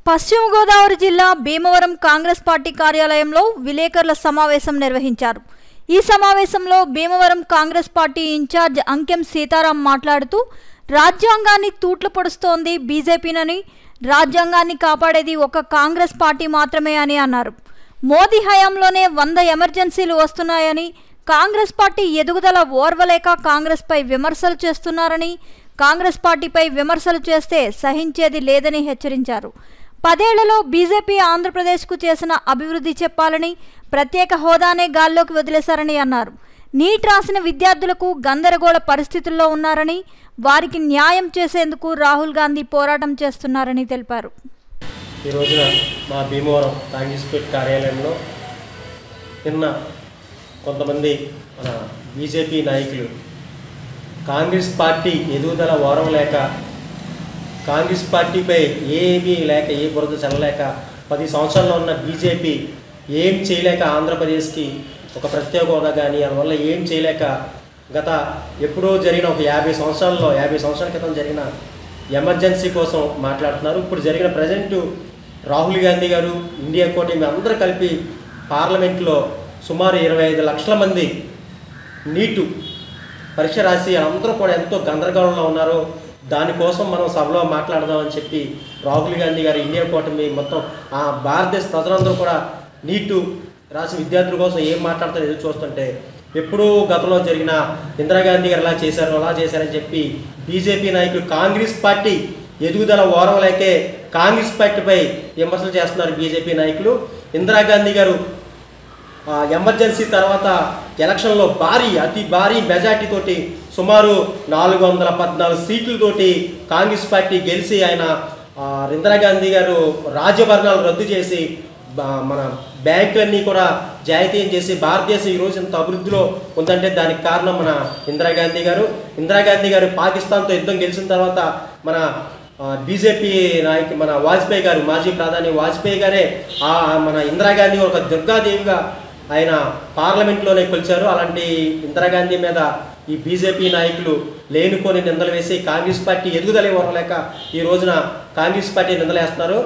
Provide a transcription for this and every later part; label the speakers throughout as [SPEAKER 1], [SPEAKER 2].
[SPEAKER 1] పశ్చిమ గోదావరి జిల్లా భీమవరం కాంగ్రెస్ పార్టీ కార్యాలయంలో విలేకరుల సమావేశం నిర్వహించారు. ఈ సమావేశంలో భీమవరం కాంగ్రెస్ పార్టీ ఇన్ఛార్జ్ అంకెం సీతారాం మాట్లాడుతూ రాజ్యాంగాన్ని తూట్లు పొడుస్తోంది బీజేపీనని, రాజ్యాంగాన్ని కాపాడేది ఒక కాంగ్రెస్ పార్టీ మాత్రమే అని అన్నారు. మోదీ హయాంలోనే 100 ఎమర్జెన్సీలు వస్తున్నాయని, కాంగ్రెస్ పార్టీ ఎదుగుదల ఓర్వలేక కాంగ్రెస్పై విమర్శలు చేస్తున్నారని, కాంగ్రెస్ పార్టీపై విమర్శలు చేస్తే సహించేది లేదని హెచ్చరించారు. 10 ఏళ్లలో బీజేపీ ఆంధ్రప్రదేశ్కు చేసిన అభివృద్ధి చెప్పాలని, ప్రత్యేక హోదానే గాల్లోకి వదిలేశారని అన్నారు. నీట్ రాసిన విద్యార్థులకు గందరగోళ పరిస్థితుల్లో ఉన్నారని, వారికి న్యాయం చేసేందుకు రాహుల్ గాంధీ పోరాటం చేస్తున్నారని తెలిపారు.
[SPEAKER 2] ఈ రోజున మా భీమవరం కాంగ్రెస్ పార్టీ కార్యాలయంలో నిన్న కొంతమంది మన బీజేపీ నాయకులు కాంగ్రెస్ పార్టీ ఎదుగుదల ఓరం లేక, కాంగ్రెస్ పార్టీపై ఏమీ లేక, ఏ బురద చల్లలేక 10 సంవత్సరాల్లో ఉన్న బీజేపీ ఏం చేయలేక ఆంధ్రప్రదేశ్కి ఒక ప్రత్యేక హోదా కానీ అందువల్ల ఏం చేయలేక గత ఎప్పుడో జరిగిన ఒక 50 సంవత్సరాల క్రితం జరిగిన ఎమర్జెన్సీ కోసం మాట్లాడుతున్నారు. ఇప్పుడు జరిగిన ప్రజెంటు రాహుల్ గాంధీ గారు, ఇండియా కూటమి అందరూ కలిపి పార్లమెంట్లో సుమారు 25 లక్షల మంది నీటు పరీక్ష రాసి అందరూ కూడా ఎంతో గందరగోళంలో ఉన్నారో దానికోసం మనం సభలో మాట్లాడదామని చెప్పి రాహుల్ గాంధీ గారు, ఇండియా కూటమి మొత్తం భారతదేశ ప్రజలందరూ కూడా నీటు రాసిన విద్యార్థుల కోసం ఏం మాట్లాడతారో ఎదురు చూస్తుంటే, ఎప్పుడూ గతంలో జరిగిన ఇందిరాగాంధీ గారు అలా చేశారని చెప్పి బీజేపీ నాయకులు కాంగ్రెస్ పార్టీ ఎదుగుదల ఓరవలేకే కాంగ్రెస్ పార్టీపై విమర్శలు చేస్తున్నారు బీజేపీ నాయకులు. ఇందిరాగాంధీ గారు ఎమర్జెన్సీ తర్వాత ఎలక్షన్లో అతి భారీ మెజార్టీతోటి సుమారు 414 సీట్లతోటి కాంగ్రెస్ పార్టీ గెలిచి ఆయన ఇందిరాగాంధీ గారు రాజ్యభరణాలు రద్దు చేసి మన బ్యాంకులన్నీ కూడా జాతీయం చేసి భారతదేశం ఈరోజు ఇంత అభివృద్ధిలో ఉందంటే దానికి కారణం మన ఇందిరాగాంధీ గారు. పాకిస్తాన్తో యుద్ధం గెలిచిన తర్వాత మన బీజేపీ నాయకు మన వాజ్పేయి గారు, మాజీ ప్రధాని వాజ్పేయి గారే మన ఇందిరాగాంధీ ఒక దుర్గాదేవిగా ఆయన పార్లమెంట్లోనే కొలిచారు. అలాంటి ఇందిరాగాంధీ మీద ఈ బీజేపీ నాయకులు లేనిపోని నిందలు వేసి కాంగ్రెస్ పార్టీ ఎదుగుదల ఇవ్వలేక ఈ రోజున కాంగ్రెస్ పార్టీ నిందలేస్తున్నారు.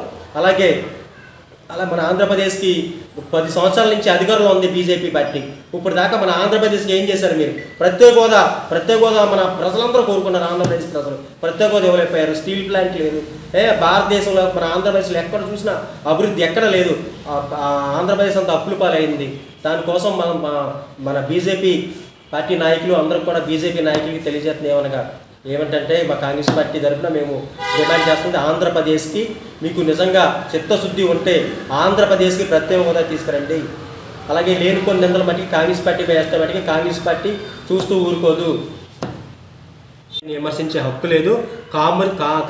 [SPEAKER 2] అలా మన ఆంధ్రప్రదేశ్కి 10 సంవత్సరాల నుంచి అధికారంలో ఉంది బీజేపీ పార్టీ. ఇప్పుడు దాకా మన ఆంధ్రప్రదేశ్కి ఏం చేశారు మీరు? ప్రత్యేక హోదా మన ప్రజలందరూ కోరుకున్నారు. ఆంధ్రప్రదేశ్ ప్రజలు ప్రత్యేక హోదా ఇవ్వలేకపోయారు. స్టీల్ ప్లాంట్ లేదు. భారతదేశంలో మన ఆంధ్రప్రదేశ్లో ఎక్కడ చూసినా అభివృద్ధి ఎక్కడ లేదు. ఆంధ్రప్రదేశ్ అంతా అప్పుల పాలైంది. దానికోసం మన బీజేపీ పార్టీ నాయకులు అందరూ కూడా బీజేపీ నాయకులకి తెలియజేస్తుంది ఏమంటే మా కాంగ్రెస్ పార్టీ తరఫున మేము డిమాండ్ చేస్తుంది, ఆంధ్రప్రదేశ్కి మీకు నిజంగా చిత్తశుద్ధి ఉంటే ఆంధ్రప్రదేశ్కి ప్రత్యేక హోదా తీసుకురండి. అలాగే లేనిపోని నిందల మట్టికి కాంగ్రెస్ పార్టీపై వేస్తే మట్టికి కాంగ్రెస్ పార్టీ చూస్తూ ఊరుకోదు. విమర్శించే హక్కు లేదు.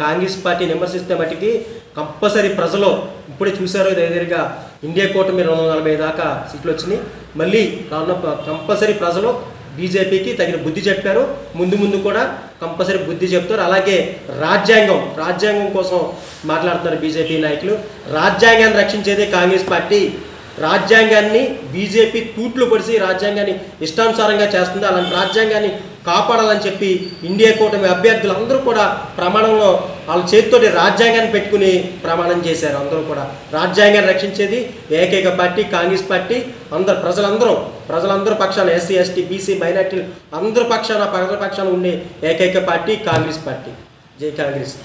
[SPEAKER 2] కాంగ్రెస్ పార్టీని విమర్శిస్తే మట్టికి కంపల్సరీ ప్రజలు ఇప్పుడే చూశారు, దగ్గరగా ఇండియా కూటమి 240 దాకా సీట్లు వచ్చినాయి. మళ్ళీ కంపల్సరీ ప్రజలు బీజేపీకి తగిన బుద్ధి చెప్పారు. ముందు కూడా కంపల్సరీ బుద్ధి చెప్తారు. అలాగే రాజ్యాంగం కోసం మాట్లాడుతున్నారు బీజేపీ నాయకులు. రాజ్యాంగాన్ని రక్షించేదే కాంగ్రెస్ పార్టీ. రాజ్యాంగాన్ని బీజేపీ తూట్లు పొడిచి రాజ్యాంగాన్ని ఇష్టానుసారంగా చేస్తుంది. అలాంటి రాజ్యాంగాన్ని కాపాడాలని చెప్పి ఇండియా కూటమి అభ్యర్థులందరూ కూడా ప్రమాణంలో వాళ్ళ చేతితోటి రాజ్యాంగాన్ని పెట్టుకుని ప్రమాణం చేశారు. అందరూ కూడా రాజ్యాంగాన్ని రక్షించేది ఏకైక పార్టీ కాంగ్రెస్ పార్టీ. ప్రజలందరూ పక్షాన ఎస్సీ ఎస్టీ బీసీ మైనార్టీలు అందరూ పక్షాన ఉండే ఏకైక పార్టీ కాంగ్రెస్ పార్టీ. జై కాంగ్రెస్.